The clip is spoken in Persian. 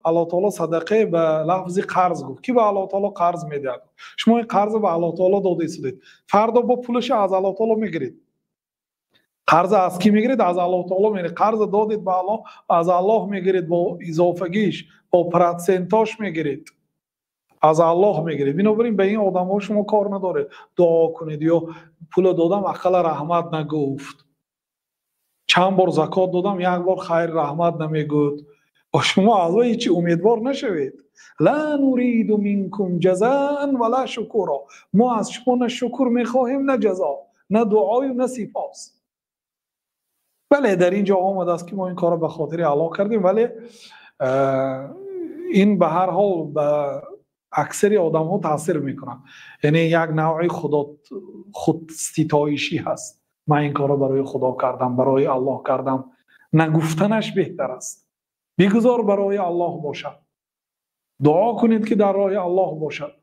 الله تعالی صدقه به لفظ قرض گفت. کی به الله تعالی قرض میده؟ شما این قرض به الله تعالی داده اید، فردا با پولش از الله تعالی میگیرید. قرض از کی میگیرید؟ از الله تعالی میگیرید. قرض دادید به الله، از الله میگیرید، با اضافگیش، با پرسنتاش میگیرید، از الله میگیرید. بنابراین به این آدم‌ها شما کار نداره دعا کنید یا پول دادم عقل رحمت نگفت، چند بار زکات دادم یک بار خیر رحمت نمیگفت. با شما از هیچ امیدوار نشوید. لا نريد منکم جزاء ولا شکورا، ما از شما نه شکر میخواهیم نه جزا، نه دعای و نه سپاس. بله در اینجا آمده است که ما این کار به خاطر الله کردیم، ولی این به هر حال به اکثر آدم ها تاثیر میکنه. یعنی یک نوعی خود ستایشی هست. من این کار برای خدا کردم، برای الله کردم. نگفتنش بهتر است. بگذار برای الله باشد. دعا کنید که در راه الله باشد.